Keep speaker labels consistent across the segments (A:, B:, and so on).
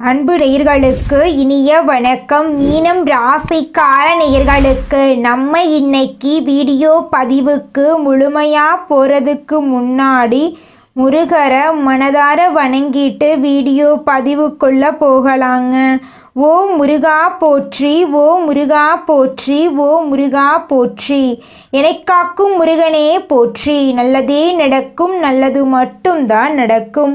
A: அன்பு நேயர்களுக்கு இனிய வணக்கம். மீனம் ராசிக்கார நேயர்களுக்கு நம்ம இன்னைக்கு வீடியோ பதிவுக்கு முழுமையாக போகிறதுக்கு முன்னாடி முருகரை மனதார வணங்கிட்டு வீடியோ பதிவுக்குள்ளே போகலாங்க. ஓ முருகா போற்றி, ஓ முருகா போற்றி, ஓ முருகா போற்றி. எனக்காக்கும் முருகனே போற்றி. நல்லதே நடக்கும், நல்லது மட்டும்தான் நடக்கும்.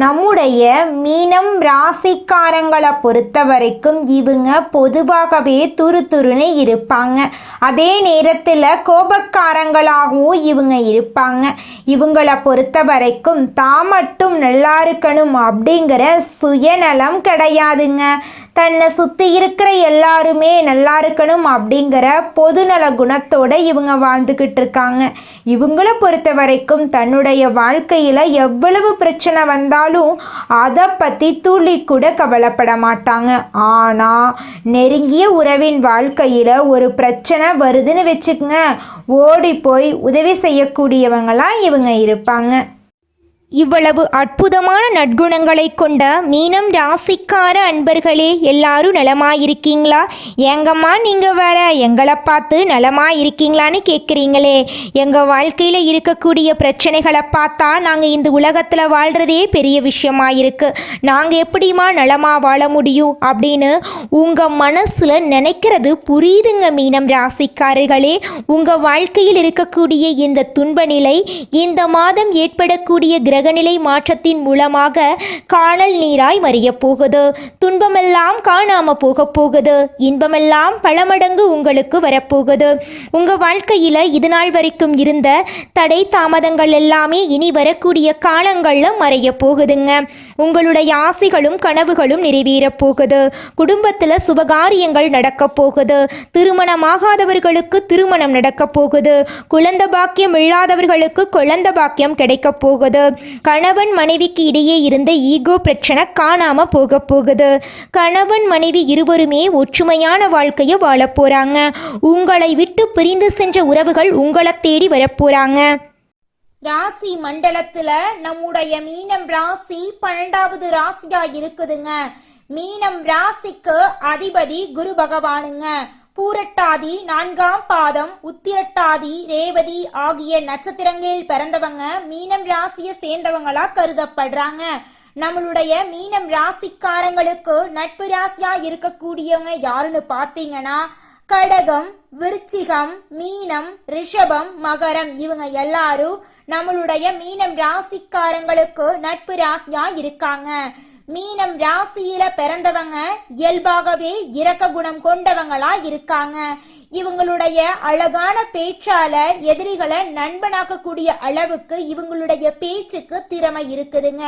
A: நம்முடைய மீனம் ராசிக்காரங்களை பொறுத்த வரைக்கும் இவங்க பொதுவாகவே துருதுருன்னு இருப்பாங்க. அதே நேரத்தில் கோபக்காரங்களாகவும் இவங்க இருப்பாங்க. இவங்களை பொறுத்த வரைக்கும் தான் மட்டும் நல்லா இருக்கணும் அப்படிங்கிற சுயநலம் கிடையாதுங்க. தன்னை சுற்றி இருக்கிற எல்லாருமே நல்லா இருக்கணும் அப்படிங்கிற பொதுநல குணத்தோடு இவங்க வாழ்ந்துக்கிட்டு இருக்காங்க. இவங்களை பொறுத்த வரைக்கும் தன்னுடைய வாழ்க்கையில் எவ்வளவு பிரச்சனை வந்தாலும் அதை பற்றி துளி கூட கவலைப்பட மாட்டாங்க. ஆனால் நெருங்கிய உறவின் வாழ்க்கையில் ஒரு பிரச்சனை வருதுன்னு வச்சுக்கங்க, ஓடி போய் உதவி செய்யக்கூடியவங்களாம் இவங்க இருப்பாங்க. இவ்வளவு அற்புதமான நற்குணங்களை கொண்ட மீனம் ராசிக்கார அன்பர்களே, எல்லாரும் நலமாயிருக்கீங்களா? ஏங்கம்மா நீங்கள் வேற எங்களை பார்த்து நலமாயிருக்கீங்களான்னு கேட்குறீங்களே. எங்கள் வாழ்க்கையில் இருக்கக்கூடிய பிரச்சனைகளை பார்த்தா நாங்கள் இந்த உலகத்தில் வாழ்கிறதே பெரிய விஷயமாக இருக்குது. நாங்கள் எப்படிமா நலமாக வாழ முடியும் அப்படின்னு உங்கள் மனசில் நினைக்கிறது புரியுதுங்க மீனம் ராசிக்காரர்களே. உங்கள் வாழ்க்கையில் இருக்கக்கூடிய இந்த துன்ப நிலை இந்த மாதம் ஏற்படக்கூடிய கிரகநிலை மாற்றத்தின் மூலமாக காணல் நீராய் மறிய போகுது. துன்பமெல்லாம் காணாம போக போகுது. இன்பமெல்லாம் பல மடங்கு உங்களுக்கு வரப்போகுது. உங்க வாழ்க்கையில இது நாள் வரைக்கும் இருந்த தடை தாமதங்கள் எல்லாமே இனி வரக்கூடிய காலங்கள்ல மறைய போகுதுங்க. உங்களுடைய ஆசைகளும் கனவுகளும் நிறைவேற போகுது. குடும்பத்துல சுபகாரியங்கள் நடக்க போகுது. திருமணமாகாதவர்களுக்கு திருமணம் நடக்க போகுது. குழந்தை பாக்கியம் இல்லாதவர்களுக்கு குழந்தை பாக்கியம் கிடைக்க போகுது. கணவன் மனைவிக்கு இடையே இருந்த ஈகோ பிரச்சனை காணாம போக போகுது. கணவன் மனைவி இருவருமே ஒற்றுமையான வாழ்க்கையை வாழ போறாங்க. உங்களை விட்டு பிரிந்து சென்ற உறவுகள் உங்களை தேடி வரப்போறாங்க. ராசி மண்டலத்துல நம்முடைய மீனம் ராசி 12வது ராசியா இருக்குதுங்க. மீனம் ராசிக்கு அதிபதி குரு பகவானுங்க. பூரட்டாதி 4ஆம் பாதம், உத்திரட்டாதி, ரேவதி ஆகிய நட்சத்திரங்களில் பிறந்தவங்க மீனம் ராசியை சேர்ந்தவங்களா கருதப்படுறாங்க. நம்மளுடைய மீனம் ராசிக்காரங்களுக்கு நட்பு ராசியா இருக்கக்கூடியவங்க யாருன்னு பார்த்தீங்கன்னா கடகம், விருச்சிகம், மீனம், ரிஷபம், மகரம். இவங்க எல்லாரும் நம்மளுடைய மீனம் ராசிக்காரங்களுக்கு நட்பு ராசியா இருக்காங்க. மீனம் ராசியில பிறந்தவங்க இயல்பாகவே இரக்க குணம் கொண்டவங்களா இருக்காங்க. இவங்களுடைய அழகான பேச்சால எதிரிகளை நண்பனாக்கக்கூடிய அளவுக்கு இவங்களுடைய பேச்சுக்கு திறமை இருக்குதுங்க.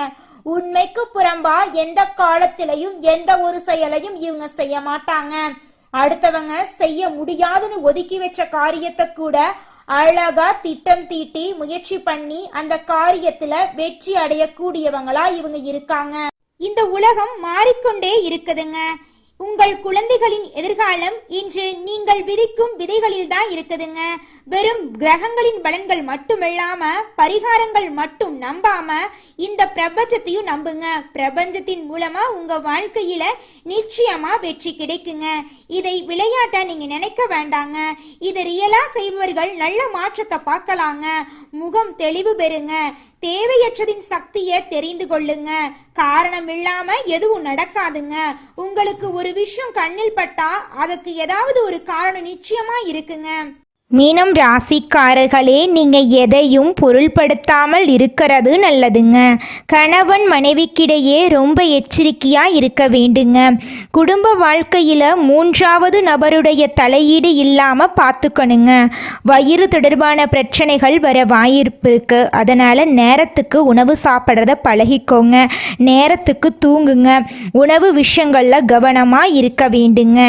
A: உண்மைக்கு புறம்பா எந்த காலத்திலையும் எந்த ஒரு செயலையும் இவங்க செய்ய மாட்டாங்க. அடுத்தவங்க செய்ய முடியாதுன்னு ஒதுக்கி வச்ச காரியத்தை கூட அழகா திட்டம் தீட்டி முயற்சி பண்ணி அந்த காரியத்துல வெற்றி அடையக்கூடியவங்களா இவங்க இருக்காங்க. இந்த உலகம் மாறிக்கொண்டே இருக்குதுங்க. உங்கள் குழந்தைகளின் எதிர்காலம் இன்று நீங்கள் விதிக்கும் விதைகளில் தான் இருக்குதுங்க. வெறும் கிரகங்களின் பலன்கள் மட்டுமில்லாம பரிகாரங்கள் மட்டும் நம்பாம இந்த பிரபஞ்சத்தையும் நம்புங்க. பிரபஞ்சத்தின் மூலமா உங்க வாழ்க்கையில நிச்சயமா வெற்றி கிடைக்குங்க. இதை விளையாட்டா நீங்க நினைக்க வேண்டாங்க. இதை ரியலா செய்பவர்கள் நல்ல மாற்றத்தை பார்க்கலாங்க. முகம் தெளிவு பெறுங்க. தேவையற்றதின் சக்தியை தெரிந்து கொள்ளுங்க. காரணம் இல்லாம எதுவும் நடக்காதுங்க. உங்களுக்கு ஒரு விஷயம் கண்ணில் பட்டா அதுக்கு ஏதாவது ஒரு காரணம் நிச்சயமா இருக்குங்க. மீனம் ராசிக்காரர்களே, நீங்கள் எதையும் பொருள்படுத்தாமல் இருக்கிறது நல்லதுங்க. கணவன் மனைவிக்கிடையே ரொம்ப எச்சரிக்கையாக இருக்க வேண்டுங்க. குடும்ப வாழ்க்கையில் 3வது நபருடைய தலையீடு இல்லாமல் பார்த்துக்கணுங்க. வயிறு தொடர்பான பிரச்சனைகள் வர வாய்ப்பு இருக்குது. அதனால் நேரத்துக்கு உணவு சாப்பிட்றத பழகிக்கோங்க. நேரத்துக்கு தூங்குங்க. உணவு விஷயங்களில் கவனமாக இருக்க வேண்டுங்க.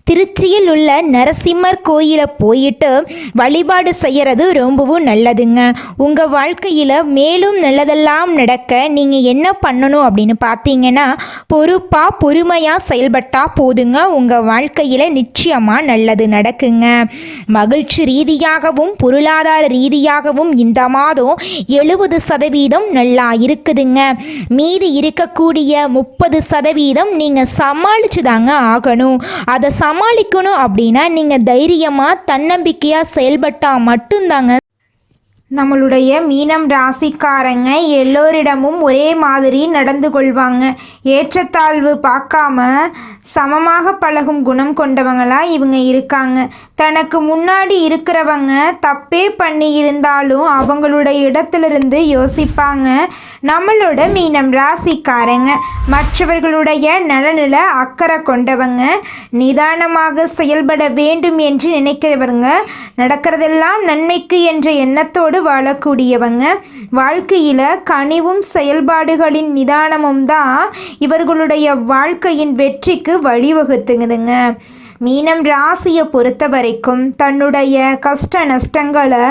A: திருச்சியில் உள்ள நரசிம்மர் கோயிலை போயிட்டு வழிபாடு செய்கிறது ரொம்பவும் நல்லதுங்க. உங்கள் வாழ்க்கையில் மேலும் நல்லதெல்லாம் நடக்க நீங்கள் என்ன பண்ணணும் அப்படின்னு பார்த்தீங்கன்னா, பொறுப்பாக பொறுமையாக செயல்பட்டால் போதுங்க. உங்கள் வாழ்க்கையில் நிச்சயமாக நல்லது நடக்குங்க. மகிழ்ச்சி ரீதியாகவும் பொருளாதார ரீதியாகவும் இந்த மாதம் 70% நல்லா இருக்குதுங்க. மீதி இருக்கக்கூடிய 30% நீங்கள் சமாளிச்சு தாங்க ஆகணும். அதை சமாளிக்கணும் அப்படின்னா நீங்கள் தைரியமாக தன்னம்பிக்கையாக செயல்பட்டால் மட்டும்தாங்க. நம்மளுடைய மீனம் ராசிக்காரங்க எல்லோரிடமும் ஒரே மாதிரி நடந்து கொள்வாங்க. ஏற்றத்தாழ்வு பார்க்காம சமமாக பழகும் குணம் கொண்டவங்களாக இவங்க இருக்காங்க. தனக்கு முன்னாடி இருக்கிறவங்க தப்பே பண்ணி இருந்தாலும் அவங்களுடைய இடத்துலேருந்து யோசிப்பாங்க. நம்மளோட மீனம் ராசிக்காரங்க மற்றவர்களுடைய நலனில் அக்கறை கொண்டவங்க, நிதானமாக செயல்பட வேண்டும் என்று நினைக்கிறவங்க, நடக்கிறதெல்லாம் நன்மைக்கு என்ற எண்ணத்தோடு வாழக்கூடியவங்க. வாழ்க்கையில் கனிவும் செயல்பாடுகளின் நிதானமும் தான் இவர்களுடைய வாழ்க்கையின் வெற்றிக்கு வழிவகுத்துங்குதுங்க. மீனம் ராசியை பொறுத்த வரைக்கும் தன்னுடைய கஷ்ட நஷ்டங்களை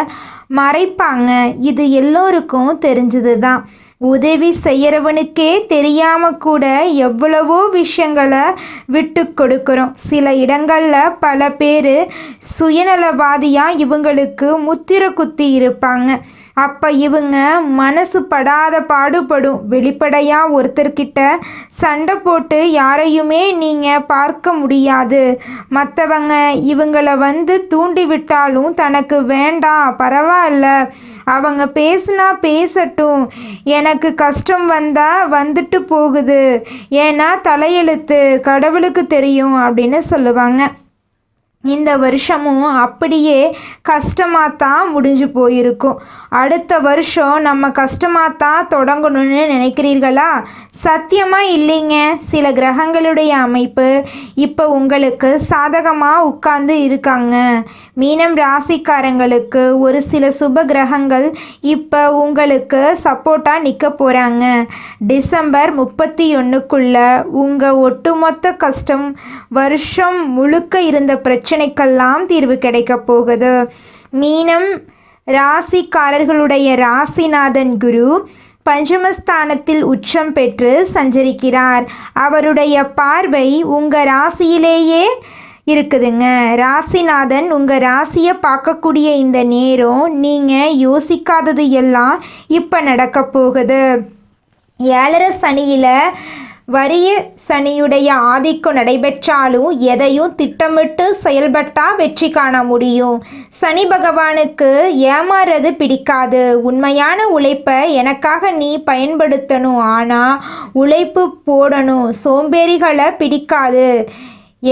A: மறைப்பாங்க. இது எல்லோருக்கும் தெரிஞ்சது தான். உதவி செய்கிறவனுக்கே தெரியாமல் கூட எவ்வளவோ விஷயங்களை விட்டு கொடுக்குறோம். சில இடங்களில் பல பேர் சுயநலவாதியாக இவங்களுக்கு முத்திரை குத்தி இருப்பாங்க. அப்போ இவங்க மனசு படாத பாடுபடும். வெளிப்படையாக ஒருத்தர்கிட்ட சண்டை போட்டு யாரையுமே நீங்கள் பார்க்க முடியாது. மற்றவங்க இவங்களை தூண்டிவிட்டாலும் தனக்கு வேண்டாம், பரவாயில்ல, அவங்க பேசுனா பேசட்டும், எனக்கு கஷ்டம் வந்தால் வந்துட்டு போகுது, ஏன்னா தலையெழுத்து கடவுளுக்கு தெரியும் அப்படின்னு சொல்லுவாங்க. இந்த வருஷமும் அப்படியே கஷ்டமாக தான் முடிஞ்சு போயிருக்கும். அடுத்த வருஷம் நம்ம கஷ்டமாக தான் தொடங்கணும்னு நினைக்கிறீர்களா? சத்தியமாக இல்லைங்க. சில கிரகங்களுடைய அமைப்பு இப்போ உங்களுக்கு சாதகமாக உட்கார்ந்து இருக்காங்க. மீனம் ராசிக்காரங்களுக்கு ஒரு சில சுப கிரகங்கள் இப்போ உங்களுக்கு சப்போர்ட்டாக நிற்க போகிறாங்க. டிசம்பர் 31க்குள்ளே உங்கள் ஒட்டுமொத்த கஷ்டம் வருஷம் முழுக்க இருந்த பிரச்சனைக்கெல்லாம் தீர்வு கிடைக்க போகுது. மீனம் ராசிக்காரர்களுடைய ராசிநாதன் குரு பஞ்சமஸ்தானத்தில் உச்சம் பெற்று சஞ்சரிக்கிறார். அவருடைய பார்வை உங்கள் ராசியிலேயே இருக்குதுங்க. ராசிநாதன் உங்கள் ராசியை பார்க்கக்கூடிய இந்த நேரம் நீங்கள் யோசிக்காதது எல்லாம் இப்போ நடக்க போகுது. 7.5 சனியில் வரிய சனியுடைய ஆதிக்கம் நடைபெற்றாலும் எதையும் திட்டமிட்டு செயல்பட்டால் வெற்றி காண முடியும். சனி பகவானுக்கு ஏமாறுறது பிடிக்காது. உண்மையான உழைப்பை எனக்காக நீ பயன்படுத்தணும், ஆனால் உழைப்பு போடணும். சோம்பேறிகளை பிடிக்காது,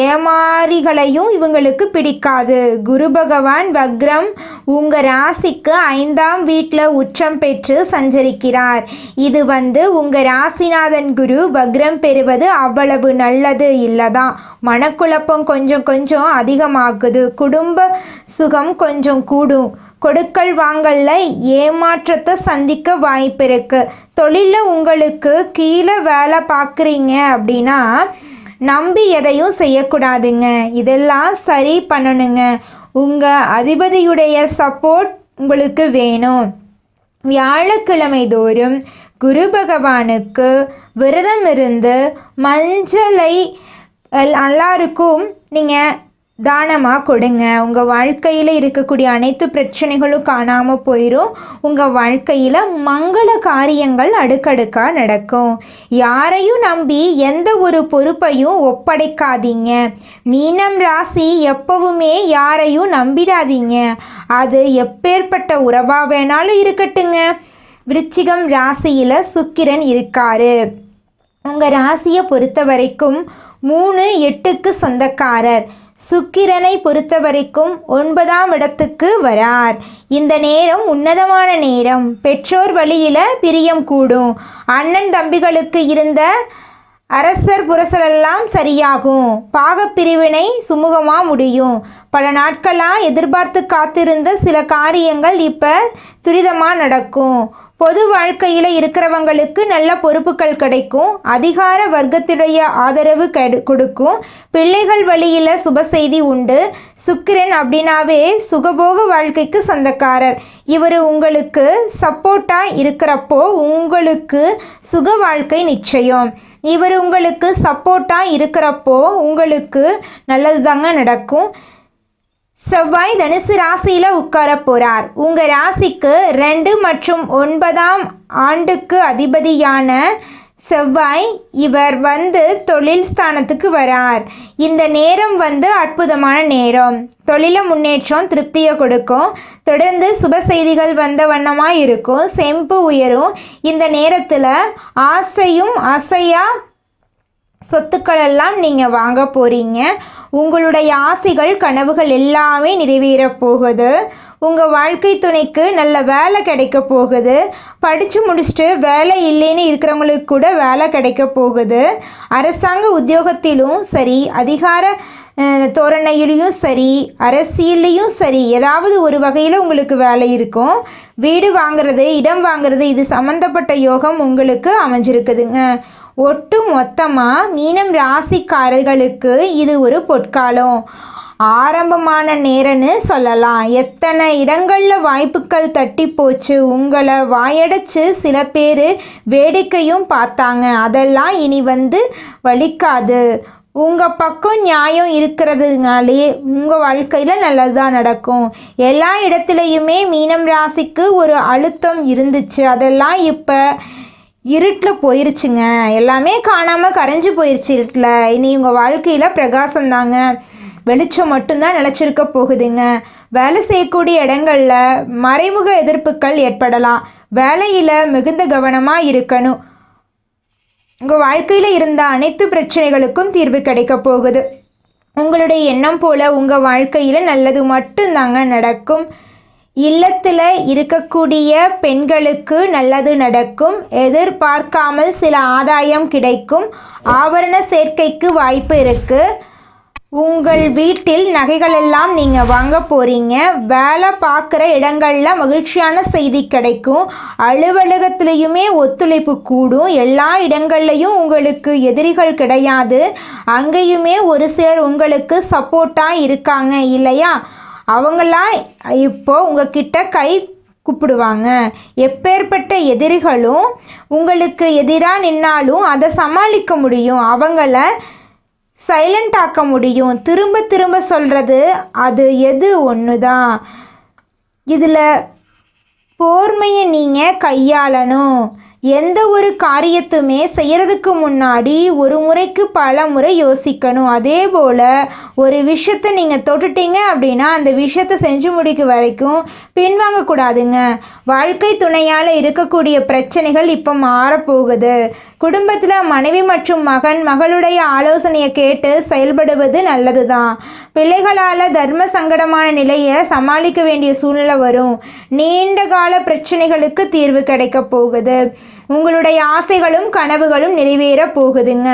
A: ஏமாறிகளையும் இவங்களுக்கு பிடிக்காது. குரு பகவான் வக்ரம் உங்கள் ராசிக்கு 5ஆம் வீட்டில் உச்சம் பெற்று சஞ்சரிக்கிறார். இது உங்கள் ராசிநாதன் குரு வக்ரம் பெறுவது அவ்வளவு நல்லது இல்லைதான். மனக்குழப்பம் கொஞ்சம் அதிகமாகுது. குடும்ப சுகம் கொஞ்சம் கூடும். கொடுக்கல் வாங்கல்ல ஏமாற்றத்தை சந்திக்க வாய்ப்பு இருக்கு. தொழிலில் உங்களுக்கு கீழே வேலை பார்க்குறீங்க அப்படின்னா நம்பி எதையும் செய்யக்கூடாதுங்க. இதெல்லாம் சரி பண்ணணுங்க. உங்கள் அதிபதியுடைய சப்போர்ட் உங்களுக்கு வேணும். வியாழக்கிழமை தோறும் குரு பகவானுக்கு விரதம் இருந்து மஞ்சளை எல்லாருக்கும் நீங்கள் தானமாக கொடுங்க. உங்கள் வாழ்க்கையில் இருக்கக்கூடிய அனைத்து பிரச்சனைகளும் காணாமல் போயிடும். உங்கள் வாழ்க்கையில் மங்கள காரியங்கள் அடுக்கடுக்காக நடக்கும். யாரையும் நம்பி எந்த ஒரு பொறுப்பையும் ஒப்படைக்காதீங்க. மீனம் ராசி எப்பவுமே யாரையும் நம்பிடாதீங்க. அது எப்பேற்பட்ட உறவாக வேணாலும் இருக்கட்டுங்க. விருச்சிகம் ராசியில் சுக்கிரன் இருக்காரு. உங்கள் ராசியை பொறுத்த வரைக்கும் 3-8க்கு சொந்தக்காரர். சுக்கிரனை பொறுத்த வரைக்கும் 9ஆம் இடத்துக்கு வரார். இந்த நேரம் உன்னதமான நேரம். பெற்றோர் வழியில் பிரியம் கூடும். அண்ணன் தம்பிகளுக்கு இருந்த அரசர் புரசலெல்லாம் சரியாகும். பாகப்பிரிவினை சுமூகமாக முடியும். பல நாட்களாக எதிர்பார்த்து காத்திருந்த சில காரியங்கள் இப்போ துரிதமாக நடக்கும். பொது வாழ்க்கையில் இருக்கிறவங்களுக்கு நல்ல பொறுப்புகள் கிடைக்கும். அதிகார வர்க்கத்துடைய ஆதரவு கொடுக்கும். பிள்ளைகள் வழியில் சுப செய்தி உண்டு. சுக்கிரன் அப்படின்னாவே சுகபோக வாழ்க்கைக்கு சொந்தக்காரர். இவர் உங்களுக்கு சப்போர்ட்டாக இருக்கிறப்போ உங்களுக்கு சுக வாழ்க்கை நிச்சயம். இவர் உங்களுக்கு சப்போர்ட்டாக இருக்கிறப்போ உங்களுக்கு நல்லது தாங்க நடக்கும். செவ்வாய் தனுசு ராசியில் உட்கார போகிறார். உங்கள் ராசிக்கு 2 மற்றும் 9ஆம் ஆண்டுக்கு அதிபதியான செவ்வாய் இவர் தொழில் ஸ்தானத்துக்கு வரார். இந்த நேரம் அற்புதமான நேரம். தொழில முன்னேற்றம் திருப்தியை கொடுக்கும். தொடர்ந்து சுப செய்திகள் வந்த வண்ணமாக இருக்கும். செம்பு உயரும். இந்த நேரத்தில் ஆசையும் அசையா சொத்துக்களெல்லாம் நீங்கள் வாங்க போகிறீங்க. உங்களுடைய ஆசைகள் கனவுகள் எல்லாமே நிறைவேற போகுது. உங்கள் வாழ்க்கை துணைக்கு நல்ல வேலை கிடைக்க போகுது. படித்து முடிச்சுட்டு வேலை இல்லைன்னு இருக்கிறவங்களுக்கு கூட வேலை கிடைக்க போகுது. அரசாங்க உத்தியோகத்திலும் சரி, அதிகார தோரணையிலையும் சரி, அரசியல்லையும் சரி, ஏதாவது ஒரு வகையில் உங்களுக்கு வேலை இருக்கும். வீடு வாங்கிறது, இடம் வாங்கிறது, இது சம்மந்தப்பட்ட யோகம் உங்களுக்கு அமைஞ்சிருக்குதுங்க. ஒட்டு மொத்தமாக மீனம் ராசிக்காரர்களுக்கு இது ஒரு பொற்காலம், ஆரம்பமான நேரம்னு சொல்லலாம். எத்தனை இடங்களில் வாய்ப்புகள் தட்டி போச்சு. உங்களை வாயடைச்சு சில பேர் வேடிக்கையும் பார்த்தாங்க. அதெல்லாம் இனி வலிக்காது. உங்கள் பக்கம் நியாயம் இருக்கிறதுனாலே உங்கள் வாழ்க்கையில் நல்லது தான் நடக்கும். எல்லா இடத்துலையுமே மீனம் ராசிக்கு ஒரு அழுத்தம் இருந்துச்சு. அதெல்லாம் இப்போ இருட்டில் போயிருச்சுங்க. எல்லாமே காணாமல் கரைஞ்சி போயிருச்சு இருட்டில். இனி உங்கள் வாழ்க்கையில் பிரகாசம்தாங்க, வெளிச்சம் மட்டும்தான் நிலச்சிருக்க போகுதுங்க. வேலை செய்யக்கூடிய இடங்களில் மறைமுக எதிர்ப்புகள் ஏற்படலாம். வேலையில் மிகுந்த கவனமாக இருக்கணும். உங்கள் வாழ்க்கையில் இருந்த அனைத்து பிரச்சனைகளுக்கும் தீர்வு கிடைக்க போகுது. உங்களுடைய எண்ணம் போல் உங்கள் வாழ்க்கையில் நல்லது மட்டும்தாங்க நடக்கும். இல்லத்தில் இருக்கக்கூடிய பெண்களுக்கு நல்லது நடக்கும். எதிர்பார்க்காமல் சில ஆதாயம் கிடைக்கும். ஆபரண சேர்க்கைக்கு வாய்ப்பு இருக்குது. உங்கள் வீட்டில் நகைகளெல்லாம் நீங்கள் வாங்க போகிறீங்க. வேலை பார்க்குற இடங்களில் மகிழ்ச்சியான செய்தி கிடைக்கும். அலுவலகத்துலேயுமே ஒத்துழைப்பு கூடும். எல்லா இடங்கள்லையும் உங்களுக்கு எதிரிகள் கிடையாது. அங்கேயுமே ஒரு சிலர் உங்களுக்கு சப்போர்ட்டாக இருக்காங்க இல்லையா? அவங்களாம் இப்போ உங்ககிட்ட கை கூப்பிடுவாங்க. எப்பேற்பட்ட எதிரிகளும் உங்களுக்கு எதிராக நின்னாலும் அதை சமாளிக்க முடியும். அவங்கள சைலண்ட் ஆக்க முடியும். திரும்ப திரும்ப சொல்கிறது அது எது ஒன்று தான். இதில் பொறுமையை நீங்கள் கையாளணும். எந்த ஒரு காரியத்துமே செய்கிறதுக்கு முன்னாடி ஒரு முறைக்கு பல முறை யோசிக்கணும். அதே போல் ஒரு விஷயத்தை நீங்கள் தொட்டுட்டீங்க அப்படின்னா அந்த விஷயத்தை செஞ்சு முடிக்க வரைக்கும் பின்வாங்கக்கூடாதுங்க. வாழ்க்கை துணையால் இருக்கக்கூடிய பிரச்சனைகள் இப்போ மாறப்போகுது. குடும்பத்தில் மனைவி மற்றும் மகளுடைய ஆலோசனையை கேட்டு செயல்படுவது நல்லது தான். பிள்ளைகளால் தர்ம சங்கடமான நிலையை சமாளிக்க வேண்டிய சூழ்நிலை வரும். நீண்ட கால பிரச்சனைகளுக்கு தீர்வு கிடைக்க போகுது. உங்களுடைய ஆசைகளும் கனவுகளும் நிறைவேற போகுதுங்க.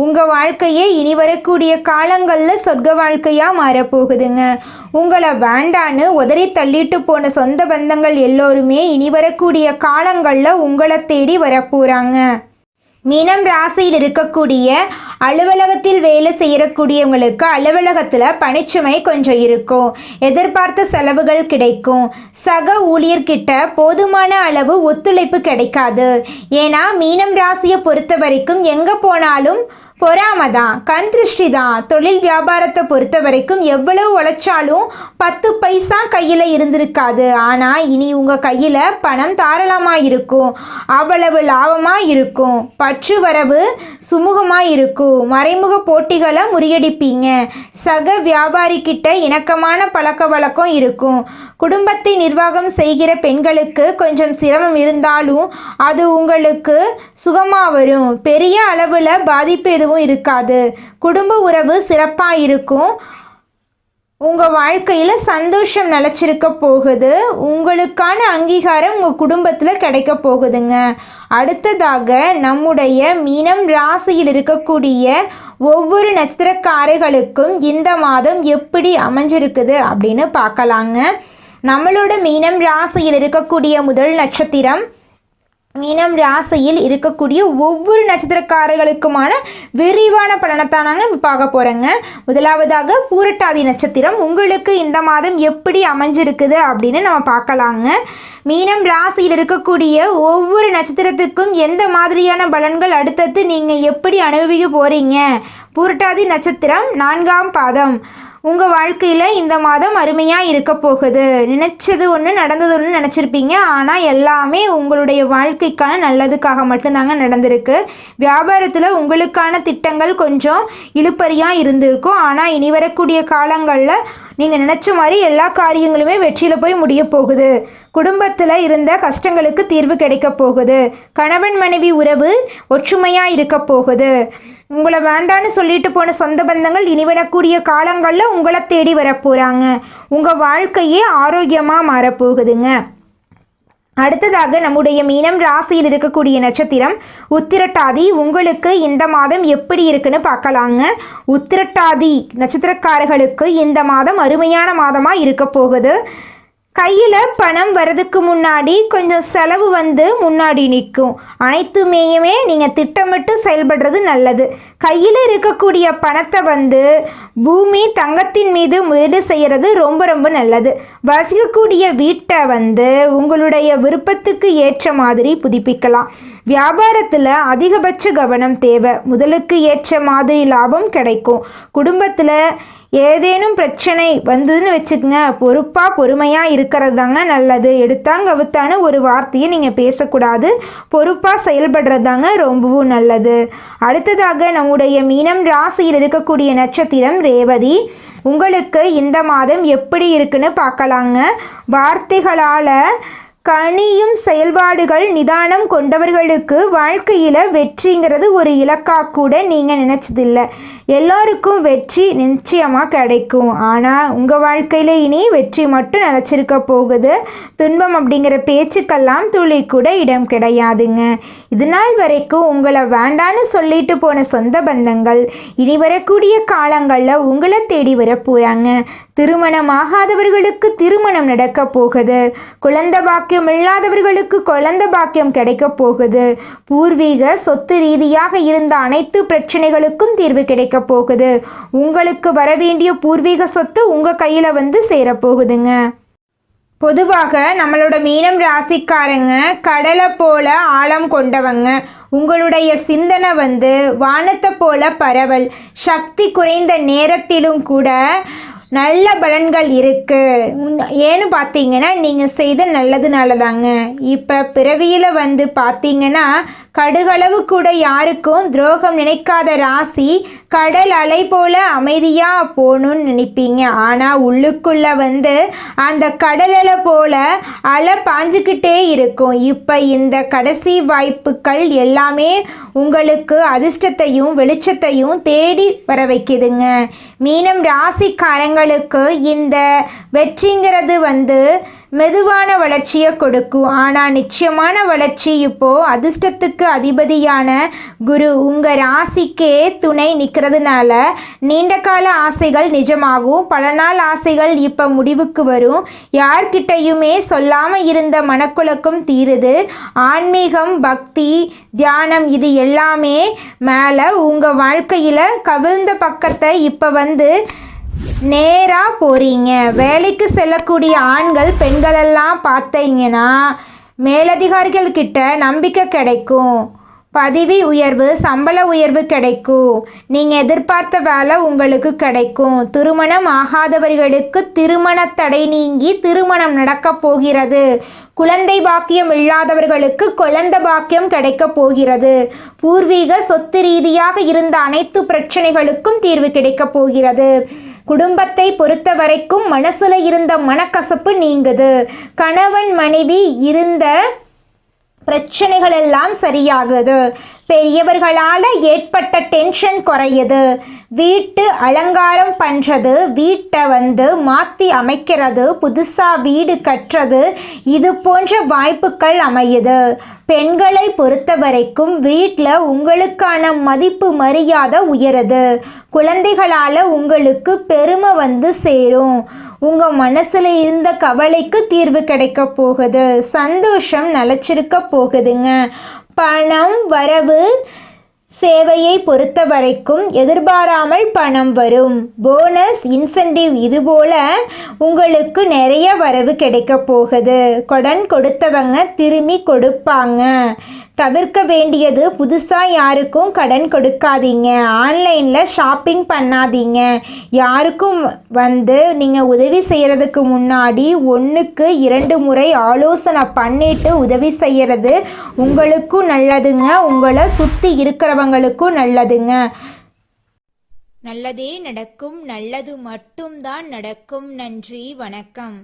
A: உங்கள் வாழ்க்கையே இனி வரக்கூடிய காலங்களில் சொர்க்க வாழ்க்கையாக மாறப்போகுதுங்க. உங்களை வேண்டான்னு உதறி தள்ளிட்டு போன சொந்த பந்தங்கள் எல்லோருமே இனி வரக்கூடிய காலங்களில் உங்களை தேடி வரப்போகிறாங்க. மீனம் ராசியில் இருக்கக்கூடிய அலுவலகத்தில் வேலை செய்யக்கூடியவங்களுக்கு அலுவலகத்தில் பணிச்சுமை கொஞ்சம் இருக்கும். எதிர்பார்த்த செலவுகள் கிடைக்கும். சக ஊழியர்கிட்ட போதுமான அளவு ஒத்துழைப்பு கிடைக்காது. ஏன்னா மீனம் ராசியை பொறுத்த வரைக்கும் எங்கே போனாலும் பொறாமை தான், கண் திருஷ்டி தான். தொழில் வியாபாரத்தை பொறுத்த வரைக்கும் எவ்வளவு உழைச்சாலும் 10 பைசா கையில் இருந்திருக்காது. ஆனால் இனி உங்கள் கையில் பணம் தாராளமாக இருக்கும். அவ்வளவு லாபமாக இருக்கும். பற்று வரவு சுமூகமாக இருக்கும். மறைமுக போட்டிகளை முறியடிப்பீங்க. சக வியாபாரிக்கிட்ட இணக்கமான பழக்க வழக்கம் இருக்கும். குடும்பத்தை நிர்வாகம் செய்கிற பெண்களுக்கு கொஞ்சம் சிரமம் இருந்தாலும் அது உங்களுக்கு சுகமாக வரும். பெரிய அளவில் பாதிப்பு எதுவும் இருக்காது. குடும்ப உறவு சிறப்பாக இருக்கும். உங்கள் வாழ்க்கையில் சந்தோஷம் நிலச்சிருக்க போகுது. உங்களுக்கான அங்கீகாரம் உங்கள் குடும்பத்தில் கிடைக்க போகுதுங்க. அடுத்ததாக நம்முடைய மீனம் ராசியில் இருக்கக்கூடிய ஒவ்வொரு நட்சத்திரக்காரர்களுக்கும் இந்த மாதம் எப்படி அமைஞ்சிருக்குது அப்படின்னு பார்க்கலாங்க. நம்மளோட மீனம் ராசியில் இருக்கக்கூடிய முதல் நட்சத்திரம் மீனம் ராசியில் இருக்கக்கூடிய ஒவ்வொரு நட்சத்திரக்காரர்களுக்குமான விரிவான பலனைத்தான் நாங்கள் பார்க்க போகிறோங்க. முதலாவதாக பூரட்டாதி நட்சத்திரம் உங்களுக்கு இந்த மாதம் எப்படி அமைஞ்சிருக்குது அப்படின்னு நம்ம பார்க்கலாங்க. மீனம் ராசியில் இருக்கக்கூடிய ஒவ்வொரு நட்சத்திரத்துக்கும் எந்த மாதிரியான பலன்கள் அடுத்தடுத்து நீங்கள் எப்படி அனுபவிக்க போகிறீங்க. பூரட்டாதி நட்சத்திரம் 4ஆம் பாதம். உங்கள் வாழ்க்கையில் இந்த மாதம் அருமையாக இருக்க போகுது. நினச்சது ஒன்று நடந்தது ஒன்று நினச்சிருப்பீங்க, ஆனால் எல்லாமே உங்களுடைய வாழ்க்கைக்கான நல்லதுக்காக மட்டும்தாங்க நடந்திருக்கு. வியாபாரத்தில் உங்களுக்கான திட்டங்கள் கொஞ்சம் இழுப்பறியாக இருந்திருக்கும், ஆனால் இனி வரக்கூடிய காலங்களில் நீங்கள் நினச்ச மாதிரி எல்லா காரியங்களுமே வெற்றியில் போய் முடிய போகுது. குடும்பத்தில் இருந்த கஷ்டங்களுக்கு தீர்வு கிடைக்க போகுது. கணவன் மனைவி உறவு ஒற்றுமையாக இருக்க போகுது. உங்களை வேண்டான்னு சொல்லிட்டு போன சொந்த பந்தங்கள் இனிவிடக்கூடிய காலங்களில் உங்களை தேடி வரப்போகிறாங்க. உங்கள் வாழ்க்கையே ஆரோக்கியமாக மாறப்போகுதுங்க. அடுத்ததாக நம்முடைய மீனம் ராசியில் இருக்கக்கூடிய நட்சத்திரம் உத்திரட்டாதி. உங்களுக்கு இந்த மாதம் எப்படி இருக்குன்னு பார்க்கலாங்க. உத்திரட்டாதி நட்சத்திரக்காரர்களுக்கு இந்த மாதம் அருமையான மாதமாக இருக்க போகுது. கையில் பணம் வரதுக்கு முன்னாடி கொஞ்சம் செலவு முன்னாடி நிற்கும். அனைத்துமேயுமே நீங்கள் திட்டமிட்டு செயல்படுறது நல்லது. கையில் இருக்கக்கூடிய பணத்தை பூமி தங்கத்தின் மீது முதலீடு செய்கிறது ரொம்ப ரொம்ப நல்லது. வசிக்கக்கூடிய வீட்டை உங்களுடைய விருப்பத்துக்கு ஏற்ற மாதிரி புதுப்பிக்கலாம். வியாபாரத்தில் அதிகபட்ச கவனம் தேவை. முதலுக்கு ஏற்ற மாதிரி லாபம் கிடைக்கும். குடும்பத்தில் ஏதேனும் பிரச்சனை வந்ததுன்னு வச்சுக்கோங்க, பொறுமையாக இருக்கிறது தாங்க நல்லது. எடுத்தாங்க அவுத்தான ஒரு வார்த்தையை நீங்கள் பேசக்கூடாது. பொறுப்பாக செயல்படுறது தாங்க ரொம்பவும் நல்லது. அடுத்ததாக நம்முடைய மீனம் ராசியில் இருக்கக்கூடிய நட்சத்திரம் ரேவதி. உங்களுக்கு இந்த மாதம் எப்படி இருக்குன்னு பார்க்கலாங்க. வார்த்தைகளால் கனியும் செயல்பாடுகள் நிதானம் கொண்டவர்களுக்கு வாழ்க்கையில் வெற்றிங்கிறது ஒரு இலக்காக கூட நீங்கள் நினச்சதில்லை. எல்லோருக்கும் வெற்றி நிச்சயமாக கிடைக்கும். ஆனால் உங்கள் வாழ்க்கையில் இனி வெற்றி மட்டும் நினச்சிருக்க போகுது. துன்பம் அப்படிங்கிற பேச்சுக்கெல்லாம் துளி கூட இடம் கிடையாதுங்க. இது நாள் வரைக்கும் உங்களை வேண்டான்னு சொல்லிட்டு போன சொந்த பந்தங்கள் இனி வரக்கூடிய காலங்களில் உங்களை தேடி வர போகிறாங்க. திருமணம் ஆகாதவர்களுக்கு திருமணம் நடக்க போகுது. குழந்தை பாக்கியம் இல்லாதவர்களுக்கு குழந்தை பாக்கியம் கிடைக்க போகுது. பூர்வீக சொத்து ரீதியாக இருந்த அனைத்து பிரச்சனைகளுக்கும் தீர்வு கிடைக்க போகுது. உங்களுக்கு வரவேண்டிய பூர்வீக சொத்து உங்கள் கையில் சேரப்போகுதுங்க. பொதுவாக நம்மளோட மீனம் ராசிக்காரங்க கடலை போல ஆழம் கொண்டவங்க. உங்களுடைய சிந்தனை வானத்தை போல பரவல். சக்தி குறைந்த நேரத்திலும் கூட நல்ல பலன்கள் இருக்குது. ஏன்னு பார்த்தீங்கன்னா நீங்கள் செய்த நல்லதுனால தாங்க. இப்போ பிறவியில் பார்த்தீங்கன்னா கடுகளவு கூட யாருக்கும் துரோகம் நினைக்காத ராசி. கடல் அலை போல அமைதியாக போகணுன்னு நினைப்பீங்க, ஆனால் உள்ளுக்குள்ளே அந்த கடல் அலை போல அலை பாஞ்சுக்கிட்டே இருக்கும். இப்போ இந்த கடைசி வாய்ப்புகள் எல்லாமே உங்களுக்கு அதிர்ஷ்டத்தையும் வெளிச்சத்தையும் தேடி வர வைக்குதுங்க. மீனம் ராசிக்காரங்களுக்கு இந்த வெற்றிங்கிறது மெதுவான வளர்ச்சியை கொடுக்கும். ஆனால் நிச்சயமான வளர்ச்சி இப்போது அதிர்ஷ்டத்துக்கு அதிபதியான குரு உங்கள் ராசிக்கே துணை நிற்கிறதுனால நீண்ட கால ஆசைகள் நிஜமாகும். பல நாள் ஆசைகள் இப்போ முடிவுக்கு வரும். யார்கிட்டையுமே சொல்லாமல் இருந்த மனக்குழக்கம் தீருது. ஆன்மீகம், பக்தி, தியானம் இது எல்லாமே மேலே உங்கள் வாழ்க்கையில் கவிழ்ந்த பக்கத்தை இப்போ நேராக போகிறீங்க. வேலைக்கு செல்லக்கூடிய ஆண்கள் பெண்களெல்லாம் பார்த்தீங்கன்னா மேலதிகாரிகள் கிட்ட நம்பிக்கை கிடைக்கும். பதவி உயர்வு, சம்பள உயர்வு கிடைக்கும். நீங்கள் எதிர்பார்த்த வேலை உங்களுக்கு கிடைக்கும். திருமணம் ஆகாதவர்களுக்கு திருமண தடை நீங்கி திருமணம் நடக்க போகிறது. குழந்தை பாக்கியம் இல்லாதவர்களுக்கு குழந்தை பாக்கியம் கிடைக்க போகிறது. பூர்வீக சொத்து ரீதியாக இருந்த அனைத்து பிரச்சனைகளுக்கும் தீர்வு கிடைக்க போகிறது. குடும்பத்தை பொறுத்த வரைக்கும் மனசுல இருந்த மனக்கசப்பு நீங்குது. கணவன் மனைவி இருந்த பிரச்சனைகள் எல்லாம் சரியாகுது. பெரியவர்களால் ஏற்பட்ட டென்ஷன் குறையுது. வீட்டு அலங்காரம் பண்ணுறது, வீட்டை மாற்றி அமைக்கிறது, புதுசாக வீடு கட்டுறது, இது போன்ற வாய்ப்புகள் அமையுது. பெண்களை பொறுத்த வரைக்கும் வீட்டில் உங்களுக்கான மதிப்பு மரியாதை உயருது. குழந்தைகளால் உங்களுக்கு பெருமை சேரும். உங்கள் மனசில் இருந்த கவலைக்கு தீர்வு கிடைக்க போகுது. சந்தோஷம் நிலச்சிருக்க போகுதுங்க. பணம் வரவு சேவையை பொறுத்த வரைக்கும் எதிர்பாராமல் பணம் வரும். போனஸ், இன்சென்டிவ் இதுபோல் உங்களுக்கு நிறைய வரவு கிடைக்க போகுது. கடன் கொடுத்தவங்க திரும்பி கொடுப்பாங்க. தவிர்க்க வேண்டியது, புதுசாக யாருக்கும் கடன் கொடுக்காதீங்க. ஆன்லைனில் ஷாப்பிங் பண்ணாதீங்க. யாருக்கும் நீங்கள் உதவி செய்கிறதுக்கு முன்னாடி 1க்கு 2 முறை ஆலோசனை பண்ணிட்டு உதவி செய்கிறது உங்களுக்கும் நல்லதுங்க, உங்களை சுற்றி இருக்கிறவங்களுக்கும் நல்லதுங்க.
B: நல்லதே நடக்கும், நல்லது மட்டும்தான் நடக்கும். நன்றி, வணக்கம்.